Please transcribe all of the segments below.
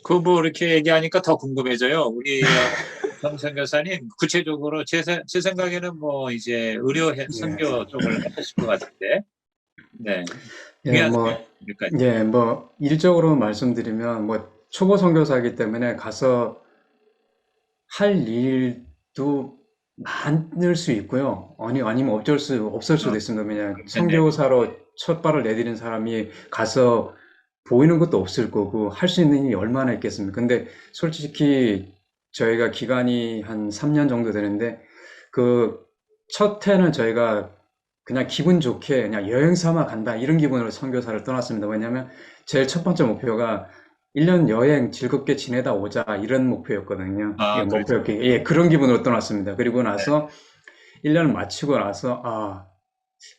그 뭐 이렇게 얘기하니까 더 궁금해져요. 우리 정선 교사님 구체적으로 제 생각에는 뭐 이제 의료 예, 선교 쪽을 하실 것 같은데, 네, 예, 중요하세요. 뭐, 여기까지. 일적으로 말씀드리면, 초보 선교사이기 때문에 가서 할 일도 많을 수 있고요. 아니면 없을 수도 있습니다. 그냥 그렇겠네요. 선교사로 첫 발을 내디딘 사람이 가서 보이는 것도 없을 거고, 할 수 있는 일이 얼마나 있겠습니까? 근데 솔직히 저희가 기간이 한 3년 정도 되는데, 그 첫 해는 저희가 그냥 기분 좋게 그냥 여행 삼아 간다 이런 기분으로 선교사를 떠났습니다. 왜냐하면 제일 첫 번째 목표가 1년 여행 즐겁게 지내다 오자 이런 목표였거든요. 예, 아, 그렇죠. 목표였기 예, 그런 기분으로 떠났습니다. 그리고 네. 나서 1년을 마치고 나서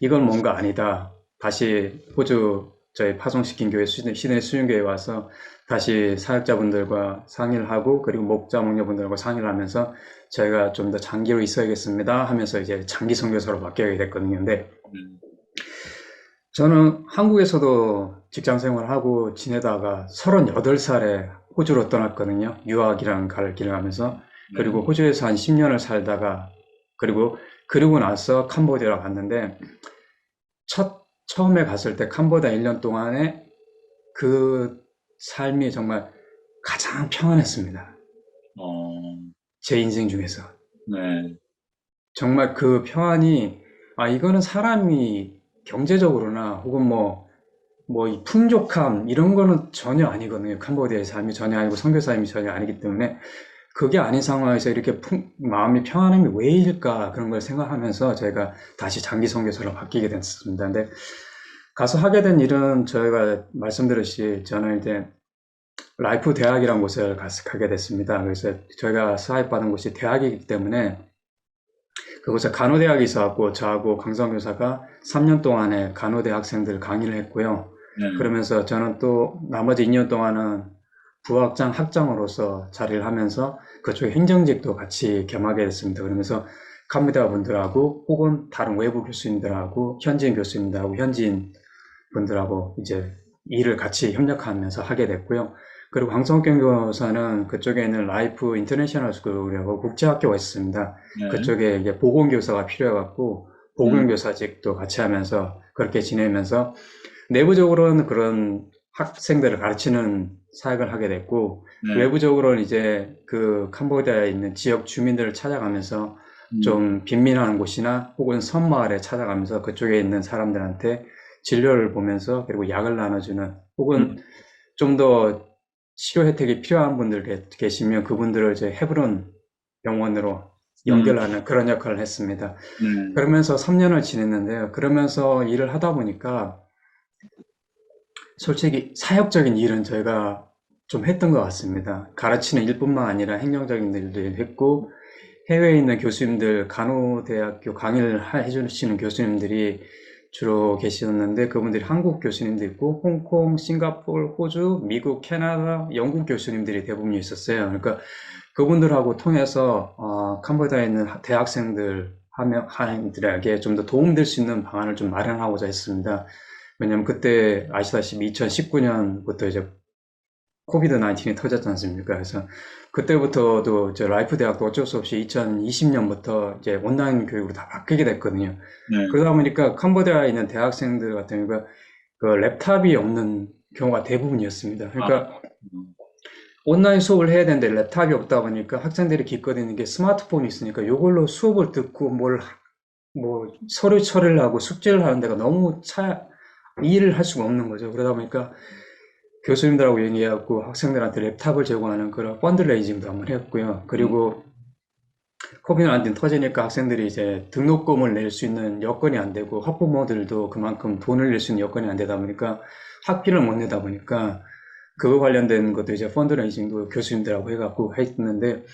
이건 뭔가 아니다. 다시 호주 저희 파송시킨 교회 시내 수련교회에 와서 다시 사역자분들과 상의를 하고 그리고 목자 목녀분들과 상의를 하면서 저희가 좀 더 장기로 있어야겠습니다 하면서 이제 장기 선교사로 바뀌게 됐거든요. 근데 음, 저는 한국에서도 직장 생활하고 지내다가 38살에 호주로 떠났거든요. 유학이랑 갈 길을 가면서. 네. 그리고 호주에서 한 10년을 살다가, 그리고 나서 캄보디아로 갔는데, 처음에 갔을 때 캄보디아 1년 동안에 그 삶이 정말 가장 평안했습니다. 어, 제 인생 중에서. 네. 정말 그 평안이, 이거는 사람이 경제적으로나 혹은 이 풍족함 이런 거는 전혀 아니거든요. 캄보디아의 삶이 전혀 아니고 선교 삶이 전혀 아니기 때문에 그게 아닌 상황에서 이렇게 마음이 평안함이 왜일까 그런 걸 생각하면서 제가 다시 장기 선교사로 바뀌게 됐습니다. 근데 가서 하게 된 일은 저희가 말씀드렸듯이 저는 이제 라이프 대학이라는 곳을 가게 됐습니다. 그래서 저희가 사입받은 곳이 대학이기 때문에 그곳에 간호대학이 있어갖고 저하고 강성 교사가 3년 동안에 간호대 학생들 강의를 했고요. 네. 그러면서 저는 또 나머지 2년 동안은 부학장 학장으로서 자리를 하면서 그쪽 행정직도 같이 겸하게 됐습니다. 그러면서 캄보디아 분들하고 혹은 다른 외부 교수님들하고 현지인 교수님들하고 현지인 분들하고 이제 일을 같이 협력하면서 하게 됐고요. 그리고 황성경 교사는 그쪽에 있는 라이프 인터내셔널 스쿨이라고 국제학교가 있습니다. 네. 그쪽에 이제 보건교사가 필요해갖고 음, 보건교사직도 같이 하면서 그렇게 지내면서 내부적으로는 그런 학생들을 가르치는 사역을 하게 됐고 네. 외부적으로는 이제 그 캄보디아에 있는 지역 주민들을 찾아가면서 음, 좀 빈민한 곳이나 혹은 섬마을에 찾아가면서 그쪽에 있는 사람들한테 진료를 보면서 그리고 약을 나눠주는 혹은 음, 좀 더 치료 혜택이 필요한 분들 계시면 그분들을 이제 헤브론 병원으로 음, 연결하는 그런 역할을 했습니다. 네. 그러면서 3년을 지냈는데요. 그러면서 일을 하다 보니까 솔직히 사역적인 일은 저희가 좀 했던 것 같습니다. 가르치는 일뿐만 아니라 행정적인 일도 했고 해외에 있는 교수님들, 간호대학교 강의를 해주시는 교수님들이 주로 계셨는데 그분들이 한국 교수님도 있고 홍콩, 싱가포르, 호주, 미국, 캐나다, 영국 교수님들이 대부분 있었어요. 그러니까 그분들하고 통해서 캄보디아에 있는 학생들에게 좀 더 도움될 수 있는 방안을 좀 마련하고자 했습니다. 왜냐면 그때 아시다시피 2019년부터 이제 코비드 19이 터졌지 않습니까? 그래서 그때부터도 저 라이프 대학도 어쩔 수 없이 2020년부터 이제 온라인 교육으로 다 바뀌게 됐거든요. 네. 그러다 보니까 캄보디아에 있는 대학생들 같은 경우가 그 랩탑이 없는 경우가 대부분이었습니다. 아, 그러니까 음, 온라인 수업을 해야 되는데 랩탑이 없다 보니까 학생들이 기껏 있는 게 스마트폰이 있으니까 이걸로 수업을 듣고 서류 처리를 하고 숙제를 하는 데가 너무 일을 할 수가 없는 거죠. 그러다 보니까 교수님들하고 얘기하고 학생들한테 랩탑을 제공하는 그런 펀드레이징도 한번 했고요. 음, 그리고 코비드 19 터지니까 학생들이 이제 등록금을 낼 수 있는 여건이 안 되고 학부모들도 그만큼 돈을 낼 수 있는 여건이 안 되다 보니까 학비를 못 내다 보니까 그거 관련된 것도 이제 펀드레이징도 교수님들하고 해갖고 했는데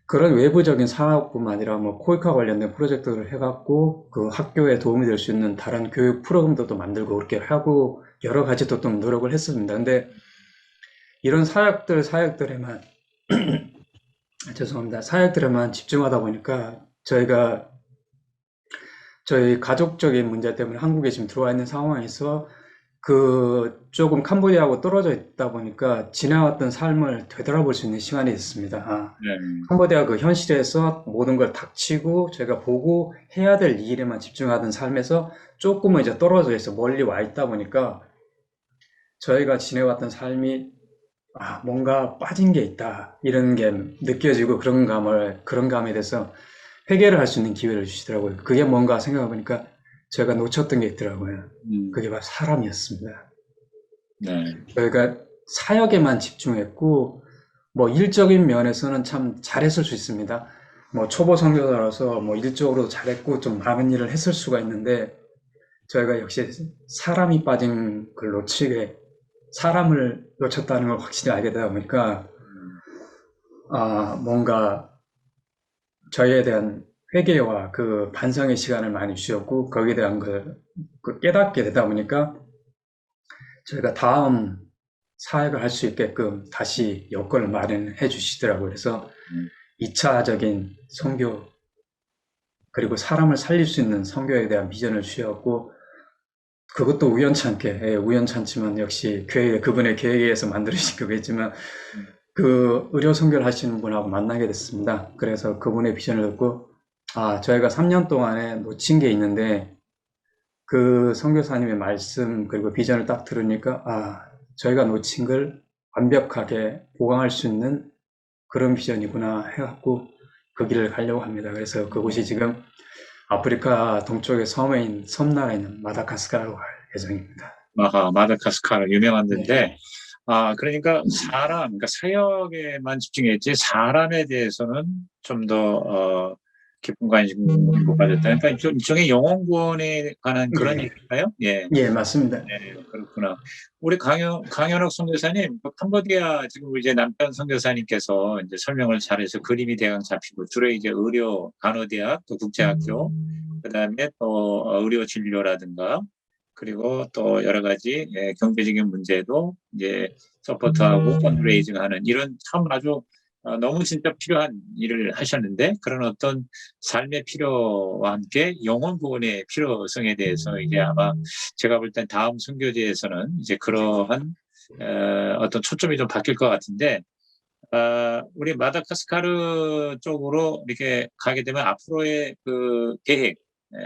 그런 외부적인 사업뿐만 아니라 코이카 관련된 프로젝트를 해갖고 그 학교에 도움이 될 수 있는 다른 교육 프로그램도 만들고 그렇게 하고 여러 가지 또 노력을 했습니다. 근데 이런 사역들에만 죄송합니다. 사역들에만 집중하다 보니까 저희 가족적인 문제 때문에 한국에 지금 들어와 있는 상황에서 조금 캄보디아하고 떨어져 있다 보니까 지나왔던 삶을 되돌아볼 수 있는 시간이 있습니다. 네. 캄보디아 그 현실에서 모든 걸 닥치고 제가 보고 해야 될 일에만 집중하던 삶에서 조금은 이제 떨어져 있어 멀리 와 있다 보니까 저희가 지내왔던 삶이 뭔가 빠진 게 있다 이런 게 느껴지고 그런 감에 대해서 회개를 할 수 있는 기회를 주시더라고요. 그게 뭔가 생각해 보니까 제가 놓쳤던 게 있더라고요. 그게 바로 사람이었습니다. 네. 저희가 사역에만 집중했고 뭐 일적인 면에서는 참 잘했을 수 있습니다. 뭐 초보 선교사라서 뭐 일적으로도 잘했고 좀 많은 일을 했을 수가 있는데 저희가 역시 사람이 빠진 걸 놓치게 사람을 놓쳤다는 걸 확실히 알게 되다 보니까 뭔가 저희에 대한 회개와 그 반성의 시간을 많이 주셨고 거기에 대한 걸 깨닫게 되다 보니까 저희가 다음 사역을 할 수 있게끔 다시 여건을 마련해 주시더라고요. 그래서 2차적인 선교 그리고 사람을 살릴 수 있는 선교에 대한 비전을 주셨고 그것도 우연찮지만 역시 그분의 계획에 의해서 만들어진 거겠지만 그 의료 선교를 하시는 분하고 만나게 됐습니다. 그래서 그분의 비전을 듣고 저희가 3년 동안에 놓친 게 있는데 그 선교사님의 말씀 그리고 비전을 딱 들으니까 저희가 놓친 걸 완벽하게 보강할 수 있는 그런 비전이구나 해갖고 그 길을 가려고 합니다. 그래서 그곳이 지금 아프리카 동쪽의 섬나라에 있는 마다가스카르로 갈 예정입니다. 마다가스카르 유명한 네. 데인데, 그러니까 그러니까 사역에만 집중했지, 사람에 대해서는 좀 더, 깊은 관심을 못 가졌다. 그러니까 일종의 영혼 구원에 관한 그런 예. 얘기인가요? 예. 예, 맞습니다. 네, 그렇구나. 우리 강현옥 선교사님, 캄보디아 지금 이제 남편 선교사님께서 이제 설명을 잘해서 그림이 대강 잡히고 주로 이제 의료 간호대학 또 국제학교 그다음에 또 의료 진료라든가 그리고 또 여러 가지 경제적인 문제도 이제 서포트하고 펀드레이징하는 이런 참 아주 너무 진짜 필요한 일을 하셨는데 그런 어떤 삶의 필요와 함께 영혼 구원의 필요성에 대해서 이제 아마 제가 볼 땐 다음 선교제에서는 이제 그러한 어떤 초점이 좀 바뀔 것 같은데 우리 마다가스카르 쪽으로 이렇게 가게 되면 앞으로의 그 계획,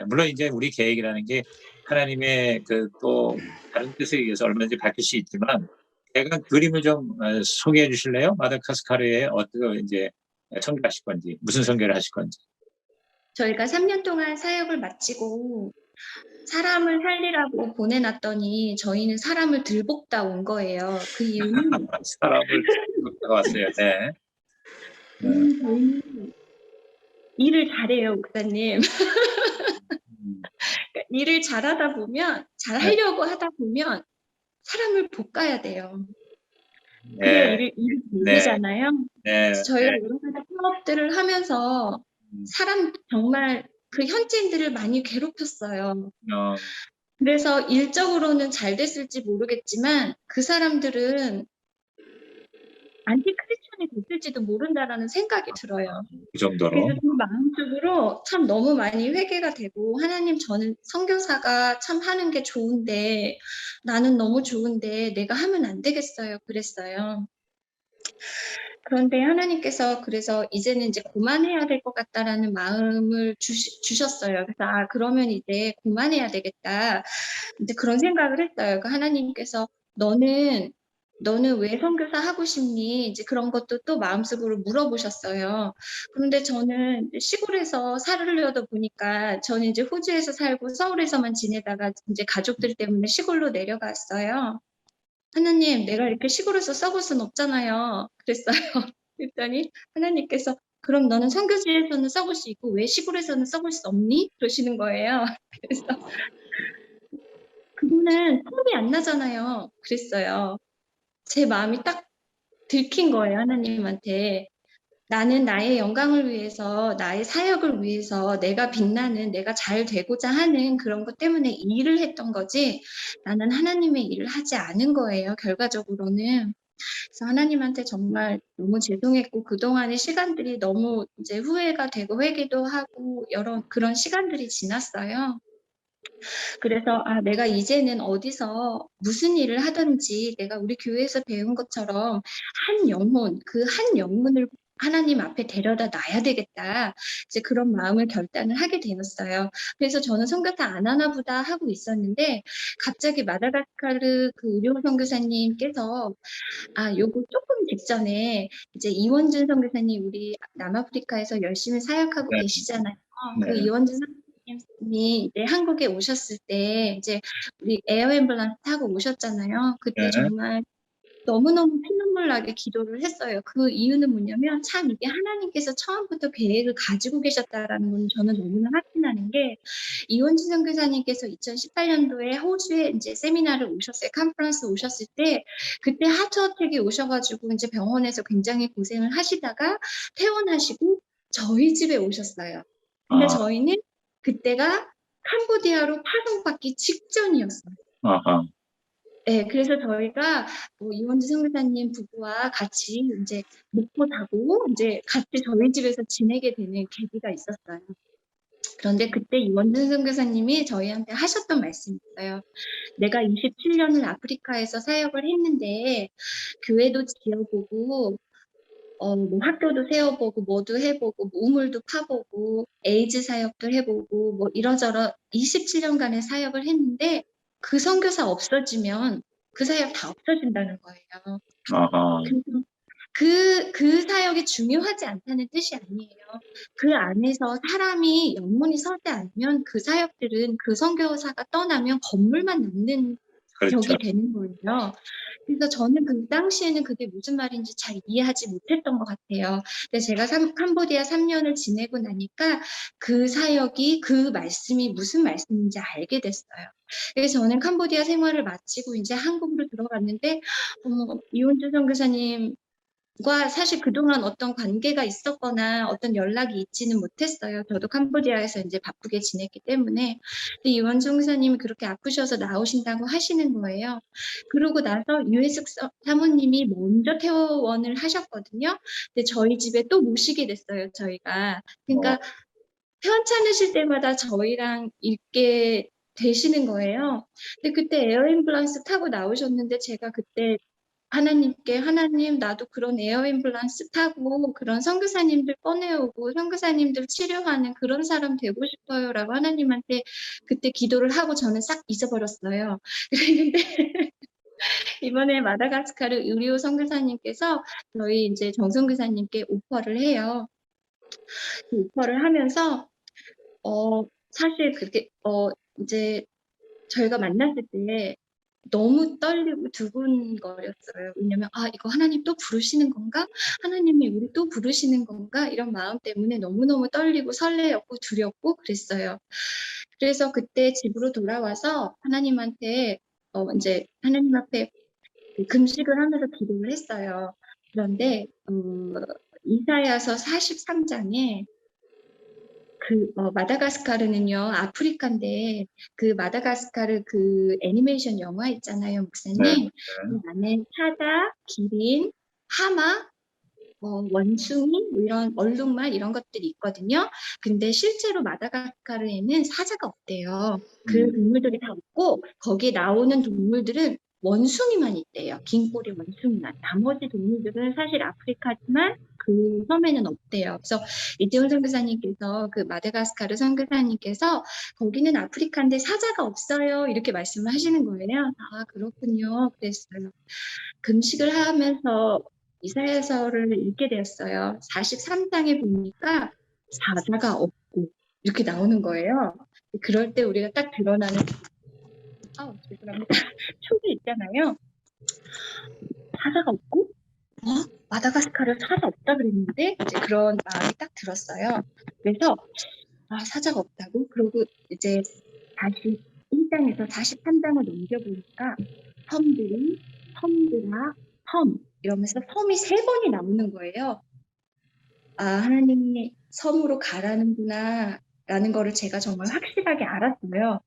물론 이제 우리 계획이라는 게 하나님의 그 또 다른 뜻에 의해서 얼마든지 바뀔 수 있지만 약간 그림을 좀 소개해 주실래요? 마다가스카르에 어떻게 이제 선교하실 건지, 무슨 선교를 하실 건지. 저희가 3년 동안 사역을 마치고 사람을 살리라고 보내놨더니 저희는 사람을 들볶다 온 거예요. 그 이유는 사람을 왔어요. 네. 저희는 일을 잘해요, 목사님. 일을 잘하다 보면 잘하려고 하다 보면 사람을 볶아야 돼요. 그래야 일이 되잖아요. 저희가 여러 가지 사업들을 하면서 사람 정말 그 현지인들을 많이 괴롭혔어요. 그래서 일적으로는 잘 됐을지 모르겠지만 그 사람들은 안티크리스천이 됐을지도 모른다라는 생각이 들어요. 그 정도로. 그래서 그 마음적으로 참 너무 많이 회개가 되고 하나님 저는 선교사가 참 하는 게 좋은데 나는 너무 좋은데 내가 하면 안 되겠어요. 그랬어요. 그런데 하나님께서 그래서 이제는 이제 그만해야 될 것 같다라는 마음을 주셨어요. 그래서 그러면 이제 그만해야 되겠다. 이제 그런 생각을 했어요. 그 하나님께서 너는 왜 선교사 하고 싶니? 이제 그런 것도 또 마음속으로 물어보셨어요. 그런데 저는 시골에서 살으려다 보니까 저는 이제 호주에서 살고 서울에서만 지내다가 이제 가족들 때문에 시골로 내려갔어요. 하나님, 내가 이렇게 시골에서 썩을 순 없잖아요. 그랬어요. 그랬더니 하나님께서 그럼 너는 선교지에서는 썩을 수 있고 왜 시골에서는 썩을 수 없니? 그러시는 거예요. 그래서 그거는 폼이 안 나잖아요. 그랬어요. 제 마음이 딱 들킨 거예요, 하나님한테. 나는 나의 영광을 위해서, 나의 사역을 위해서 내가 빛나는, 내가 잘 되고자 하는 그런 것 때문에 일을 했던 거지, 나는 하나님의 일을 하지 않은 거예요, 결과적으로는. 그래서 하나님한테 정말 너무 죄송했고, 그동안의 시간들이 너무 이제 후회가 되고, 회개도 하고, 그런 시간들이 지났어요. 그래서 내가 이제는 어디서 무슨 일을 하든지 내가 우리 교회에서 배운 것처럼 그 한 영혼을 하나님 앞에 데려다 놔야 되겠다. 이제 그런 마음을 결단을 하게 되었어요. 그래서 저는 선교사 안 하나 보다 하고 있었는데 갑자기 마다가스카르 그 의료 선교사님께서 요거 조금 직전에 이제 이원준 선교사님 우리 남아프리카에서 열심히 사역하고 네, 계시잖아요. 그 네, 이원준 선생님이 이제 한국에 오셨을 때 이제 우리 에어 앰뷸런스 타고 오셨잖아요. 그때 네. 정말 너무너무 피눈물 나게 기도를 했어요. 그 이유는 뭐냐면 참 이게 하나님께서 처음부터 계획을 가지고 계셨다라는 건 저는 너무나 확신하는 게 이원진 선교사님께서 2018년도에 호주에 이제 세미나를 오셨어요. 컨퍼런스 오셨을 때 그때 하트 어택이 오셔가지고 이제 병원에서 굉장히 고생을 하시다가 퇴원하시고 저희 집에 오셨어요. 근데 아, 저희는 그때가 캄보디아로 파송받기 직전이었어요. 아하, 네, 그래서 저희가 이원주 선교사님 부부와 같이 이제 목포 타고 이제 같이 저희 집에서 지내게 되는 계기가 있었어요. 그런데 그때 이원준 선교사님이 저희한테 하셨던 말씀이 있어요. 내가 27년을 아프리카에서 사역을 했는데 교회도 지어보고 뭐 학교도 세워보고 뭐도 해보고 뭐 우물도 파보고 에이즈 사역도 해보고 뭐 이러저러 27년간의 사역을 했는데 그 선교사 없어지면 그 사역 다 없어진다는 거예요. 아하, 그래서 그 사역이 중요하지 않다는 뜻이 아니에요. 그 안에서 사람이 영혼이 서지 않으면 그 사역들은 그 선교사가 떠나면 건물만 남는 그렇죠. 격이 되는 거예요. 그래서 저는 그 당시에는 그게 무슨 말인지 잘 이해하지 못했던 것 같아요. 근데 제가 캄보디아 3년을 지내고 나니까 그 사역이 그 말씀이 무슨 말씀인지 알게 됐어요. 그래서 저는 캄보디아 생활을 마치고 이제 한국으로 들어갔는데 이원주 선교사님 과 사실 그동안 어떤 관계가 있었거나 어떤 연락이 있지는 못했어요. 저도 캄보디아에서 이제 바쁘게 지냈기 때문에. 근데 이원종 교사님이 그렇게 아프셔서 나오신다고 하시는 거예요. 그러고 나서 유해숙 사모님이 먼저 퇴원을 하셨거든요. 근데 저희 집에 또 모시게 됐어요, 저희가. 어, 그러니까 퇴원 차으실 때마다 저희랑 있게 되시는 거예요. 근데 그때 에어 앰뷸런스 타고 나오셨는데 제가 그때 하나님께 하나님 나도 그런 에어 앰뷸런스 타고 그런 선교사님들 꺼내오고 선교사님들 치료하는 그런 사람 되고 싶어요라고 하나님한테 그때 기도를 하고 저는 싹 잊어버렸어요. 그랬는데 이번에 마다가스카르 의료 선교사님께서 저희 이제 정선교사님께 오퍼를 해요. 그 오퍼를 하면서 사실 그게 이제 저희가 만났을 때 너무 떨리고 두근거렸어요. 왜냐면 이거 하나님 또 부르시는 건가? 하나님이 우리 또 부르시는 건가? 이런 마음 때문에 너무너무 떨리고 설레었고 두렵고 그랬어요. 그래서 그때 집으로 돌아와서 하나님한테 이제 하나님 앞에 그 금식을 하면서 기도를 했어요. 그런데 이사야서 43장에 마다가스카르는요, 아프리카인데, 그 마다가스카르 그 애니메이션 영화 있잖아요, 네, 목사님. 그 안에 사자, 기린, 하마, 원숭이, 뭐 이런 얼룩말 이런 것들이 있거든요. 근데 실제로 마다가스카르에는 사자가 없대요. 그 음, 동물들이 다 없고, 거기에 나오는 동물들은 원숭이만 있대요. 긴 꼬리 원숭이만. 나머지 동물들은 사실 아프리카지만 그 섬에는 없대요. 그래서 이태원 선교사님께서 그 마다가스카르 선교사님께서 거기는 아프리카인데 사자가 없어요. 이렇게 말씀을 하시는 거예요. 그렇군요. 그랬어요. 금식을 하면서 이사야서를 읽게 되었어요. 43장에 보니까 사자가 없고 이렇게 나오는 거예요. 그럴 때 우리가 딱 드러나는 죄송합니다. 촉이 있잖아요. 사자가 없고 마다가스카르 사자 없다 그랬는데 이제 그런 마음이 딱 들었어요. 그래서 사자가 없다고? 그러고 이제 다시 1장에서 43장을 넘겨보니까 섬들이 섬들아 섬 이러면서 섬이 3번이 나오는 거예요. 하나님이 섬으로 가라는구나 라는 거를 제가 정말 확실하게 알았어요.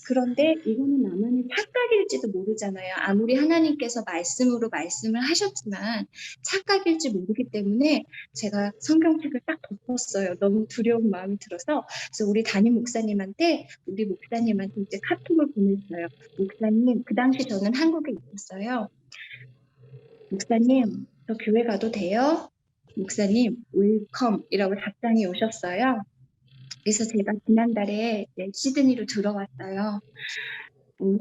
그런데 이거는 나만의 착각일지도 모르잖아요. 아무리 하나님께서 말씀으로 말씀을 하셨지만 착각일지 모르기 때문에 제가 성경책을 딱 덮었어요. 너무 두려운 마음이 들어서. 그래서 우리 담임 목사님한테, 우리 목사님한테 이제 카톡을 보냈어요. 목사님, 그 당시 저는 한국에 있었어요. 목사님, 저 교회 가도 돼요? 목사님, 웰컴이라고 답장이 오셨어요. 그래서 제가 지난달에 이제 시드니로 들어왔어요.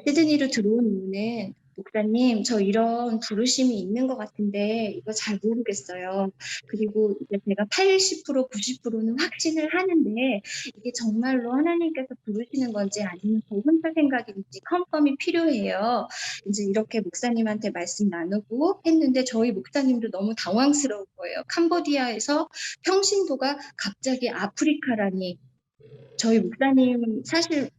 시드니로 들어온 이유는 목사님, 저 이런 부르심이 있는 것 같은데 이거 잘 모르겠어요. 그리고 이제 제가 80%, 90%는 확신을 하는데 이게 정말로 하나님께서 부르시는 건지 아니면 저 혼자 생각인지 컨펌이 필요해요. 이제 이렇게 목사님한테 말씀 나누고 했는데 저희 목사님도 너무 당황스러운 거예요. 캄보디아에서 평신도가 갑자기 아프리카라니. 저희 목사님 사실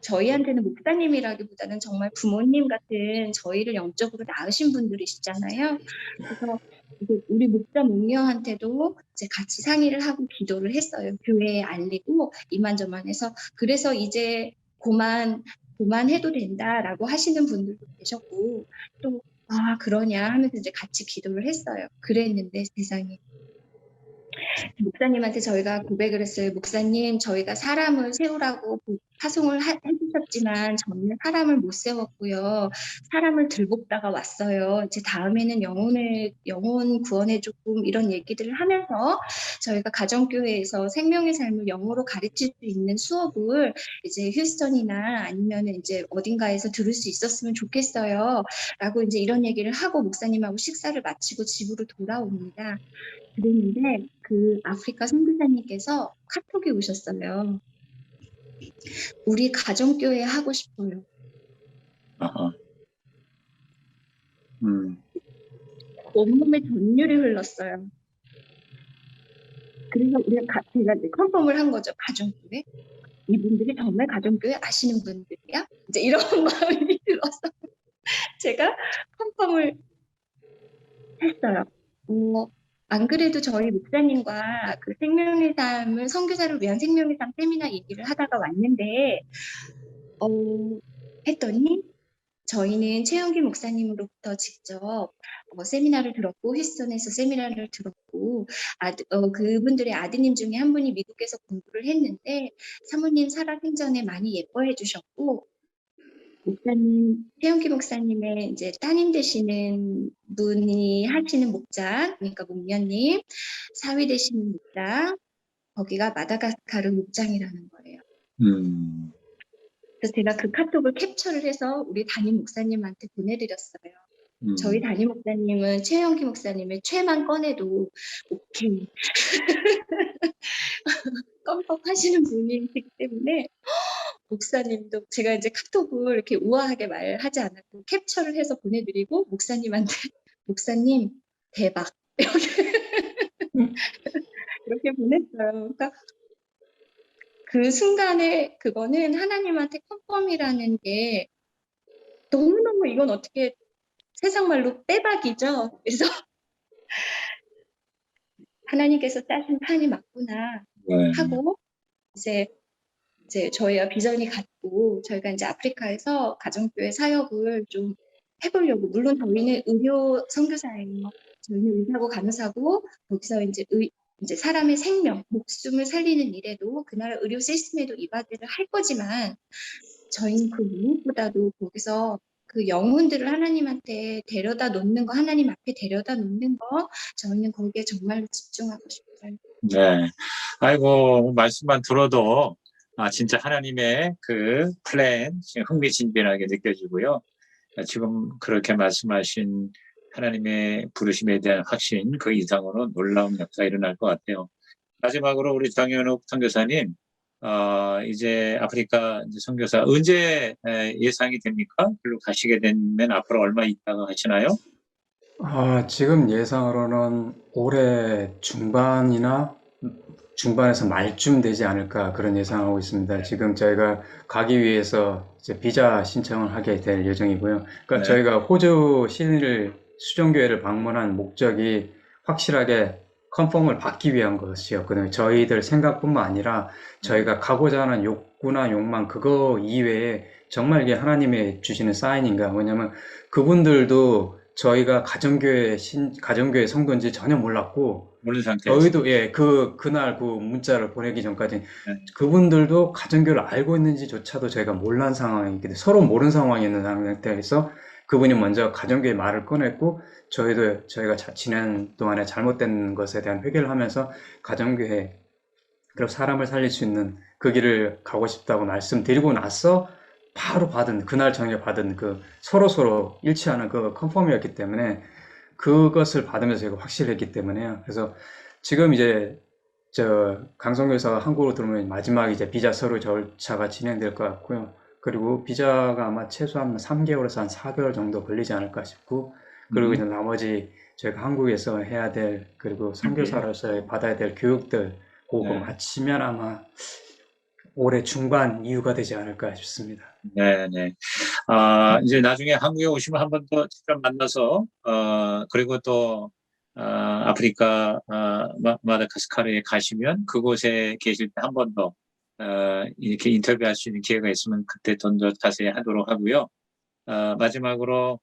저희한테는 목사님이라기보다는 정말 부모님 같은 저희를 영적으로 낳으신 분들이시잖아요. 그래서 이제 우리 목자 목녀한테도 이제 같이 상의를 하고 기도를 했어요. 교회에 알리고 이만저만 해서. 그래서 이제 고만해도 된다라고 하시는 분들도 계셨고 또 아 그러냐 하면서 이제 같이 기도를 했어요. 그랬는데 세상에 목사님한테 저희가 고백을 했어요. 목사님, 저희가 사람을 세우라고 파송을 해주셨지만 저는 사람을 못 세웠고요. 사람을 들볶다가 왔어요. 이제 다음에는 영혼 구원에 조금 이런 얘기들을 하면서 저희가 가정교회에서 생명의 삶을 영어로 가르칠 수 있는 수업을 이제 휴스턴이나 아니면 이제 어딘가에서 들을 수 있었으면 좋겠어요. 라고 이제 이런 얘기를 하고 목사님하고 식사를 마치고 집으로 돌아옵니다. 그랬는데 그 아프리카 선교사님께서 카톡이 오셨어요. 우리 가정교회 하고 싶어요. 아하. 온몸에 전율이 흘렀어요. 그래서 제가 이제 컨펌을 한 거죠. 가정교회. 이분들이 정말 가정교회 아시는 분들이야? 이제 이런 마음이 들어서 제가 컨펌을 했어요. 안 그래도 저희 목사님과 그 생명의 삶을 선교사를 위한 생명의 삶 세미나 얘기를 하다가 왔는데 했더니 저희는 최영기 목사님으로부터 직접 세미나를 들었고 휴스턴에서 세미나를 들었고 그분들의 아드님 중에 한 분이 미국에서 공부를 했는데 사모님 살아생전에 많이 예뻐해 주셨고 목사님, 최영기 목사님의 이제 따님 되시는 분이 하시는 목장, 그러니까 목녀님, 사위 되시는 목장, 거기가 마다가스카르 목장이라는 거예요. 그래서 제가 그 카톡을 캡처를 해서 우리 담임 목사님한테 보내드렸어요. 저희 담임 목사님은 최영기 목사님의 최만 꺼내도 오케이. 껌뻑하시는 분이기 때문에 목사님도 제가 이제 카톡을 이렇게 우아하게 말하지 않았고 캡처를 해서 보내드리고 목사님한테 목사님 대박 이렇게 보냈어요. 그러니까 그 순간에 그거는 하나님한테 컨펌이라는 게 너무너무 이건 어떻게 세상 말로 빼박이죠. 그래서 하나님께서 짜신 판이 맞구나 하고 이제 저희와 비전이 같고 저희가 이제 아프리카에서 가정교회 사역을 좀 해보려고 물론 저희는 의료 선교사예요. 저희는 의사고 간호사고 거기서 이제 사람의 생명, 목숨을 살리는 일에도 그 나라 의료 시스템에도 이바지를 할 거지만 저희는 그 무엇보다도 거기서 그 영혼들을 하나님한테 데려다 놓는 거, 하나님 앞에 데려다 놓는 거, 저희는 거기에 정말로 집중하고 싶어요. 네. 아이고, 말씀만 들어도, 진짜 하나님의 그 플랜, 흥미진진하게 느껴지고요. 지금 그렇게 말씀하신 하나님의 부르심에 대한 확신, 그 이상으로 놀라운 역사가 일어날 것 같아요. 마지막으로 우리 장현욱 선교사님, 이제 아프리카 선교사 언제 예상이 됩니까? 별로 가시게 되면 앞으로 얼마 있다가 하시나요? 지금 예상으로는 올해 중반에서 말쯤 되지 않을까 그런 예상하고 있습니다. 지금 저희가 가기 위해서 이제 비자 신청을 하게 될 예정이고요. 그러니까 저희가 호주 시드니를 수정교회를 방문한 목적이 확실하게 컨펌을 받기 위한 것이었거든요. 저희들 생각뿐만 아니라 저희가 가고자 하는 욕구나 욕망 그거 이외에 정말 이게 하나님의 주시는 사인인가. 왜냐면 그분들도 저희가 가정교회 성도인지 전혀 몰랐고, 모르는 상태에서. 저희도, 예, 그날 그 문자를 보내기 전까지 네. 그분들도 가정교회를 알고 있는지조차도 저희가 몰란 상황이기 때문에 서로 모르는 상황이었는 상태에서 그분이 먼저 가정교회 말을 꺼냈고, 저희가 지난 동안에 잘못된 것에 대한 회개를 하면서 가정교회, 그리고 사람을 살릴 수 있는 그 길을 가고 싶다고 말씀드리고 나서 바로 그날 저녁에 받은 그 서로 일치하는 그 컨펌이었기 때문에 그것을 받으면서 제가 확실했기 때문에요. 그래서 지금 이제 강성교사가 한국으로 들어오면 마지막 이제 비자 서류 절차가 진행될 것 같고요. 그리고 비자가 아마 최소한 3개월에서 한 4개월 정도 걸리지 않을까 싶고, 그리고 이제 나머지 저희가 한국에서 해야 될, 그리고 선교사로서 받아야 될 교육들 그거 네. 마치면 아마 올해 중반 이후가 되지 않을까 싶습니다. 네. 이제 나중에 한국에 오시면 한 번 더 직접 만나서, 그리고 또, 아프리카, 마다가스카르에 가시면 그곳에 계실 때 한 번 더, 이렇게 인터뷰할 수 있는 기회가 있으면 그때 좀 더 자세히 하도록 하고요. 마지막으로,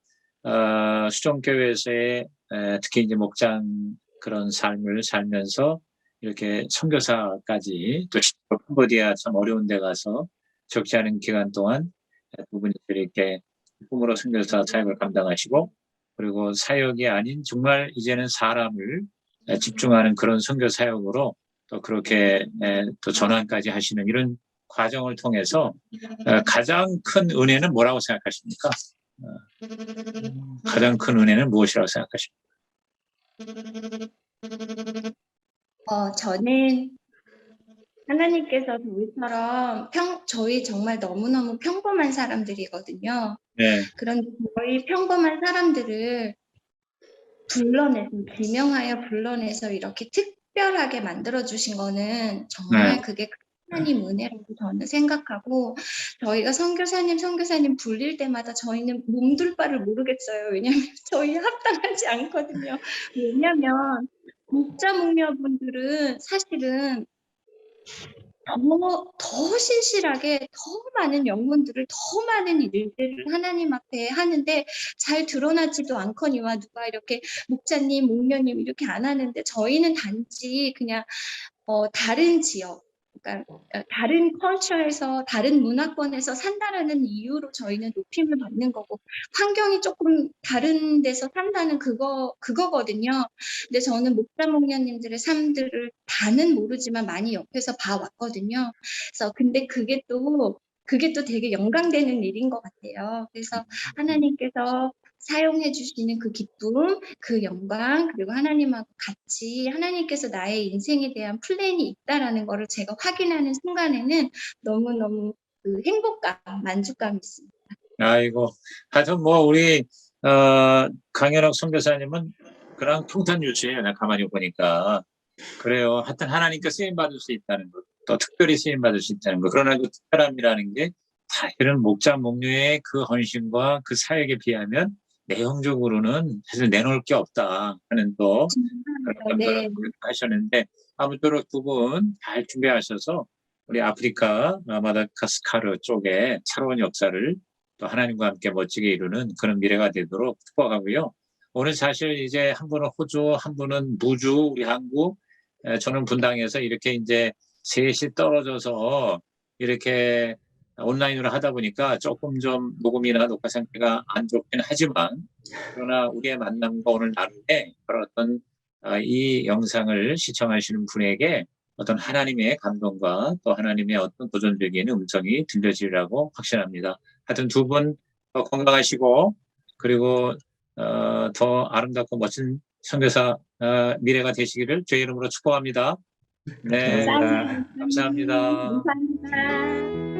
수정교회에서의, 특히 이제 목장 그런 삶을 살면서 이렇게 선교사까지 또 캄보디아 참 어려운 데 가서 적지 않은 기간 동안 두 분이 이렇게 꿈으로 선교사 사역을 감당하시고, 그리고 사역이 아닌 정말 이제는 사람을 집중하는 그런 선교 사역으로 또 그렇게 또 전환까지 하시는 이런 과정을 통해서 가장 큰 은혜는 뭐라고 생각하십니까? 가장 큰 은혜는 무엇이라고 생각하십니까? 저는 하나님께서 저희 정말 너무너무 평범한 사람들이거든요. 네. 그런데 저희 평범한 사람들을 지명하여 불러내서 이렇게 특별하게 만들어주신 거는 정말 그게 하나님 은혜라고 저는 생각하고, 저희가 선교사님 불릴 때마다 저희는 몸둘 바를 모르겠어요. 왜냐면 저희 합당하지 않거든요. 왜냐면 목자 목녀분들은 사실은 더 신실하게 더 많은 영혼들을 더 많은 일들을 하나님 앞에 하는데 잘 드러나지도 않거니와 누가 이렇게 목자님, 목녀님 이렇게 안 하는데, 저희는 단지 그냥 다른 지역, 그러니까 다른 컬처에서 다른 문화권에서 산다라는 이유로 저희는 높임을 받는 거고, 환경이 조금 다른 데서 산다는 그거거든요. 근데 저는 목자 목녀님들의 삶들을 다는 모르지만 많이 옆에서 봐왔거든요. 그래서 근데 그게 또 되게 영광되는 일인 것 같아요. 그래서 하나님께서 사용해 주시는 그 기쁨, 그 영광, 그리고 하나님하고 같이 하나님께서 나의 인생에 대한 플랜이 있다라는 거를 제가 확인하는 순간에는 너무너무 그 행복감, 만족감이 있습니다. 아이고, 하여튼 뭐 우리 강현옥 선교사님은 그냥 평탄유수예요. 내가 가만히 보니까. 그래요. 하여튼 하나님께 쓰임 받을 수 있다는 것, 또 특별히 쓰임 받을 수 있다는 것. 그러나 그 특별함이라는 게 사실은 목자 목녀의 그 헌신과 그 사역에 비하면 내용적으로는 사실 내놓을 게 없다 하는 또 그런 네. 것들을 하셨는데, 아무쪼록 두 분 잘 준비하셔서 우리 아프리카 마다가스카르 쪽에 새로운 역사를 또 하나님과 함께 멋지게 이루는 그런 미래가 되도록 축복하고요. 오늘 사실 이제 한 분은 호주, 한 분은 무주, 우리 한국, 저는 분당에서 이렇게 이제 셋이 떨어져서 이렇게 온라인으로 하다 보니까 조금 좀 녹음이나 녹화 상태가 안 좋긴 하지만, 그러나 우리의 만남과 오늘 나름의 그런 어떤 이 영상을 시청하시는 분에게 어떤 하나님의 감동과 또 하나님의 어떤 도전적인 음성이 들려지리라고 확신합니다. 하여튼 두 분 더 건강하시고, 그리고 더 아름답고 멋진 선교사 미래가 되시기를 주의 이름으로 축복합니다. 네, 감사합니다. 감사합니다. 감사합니다.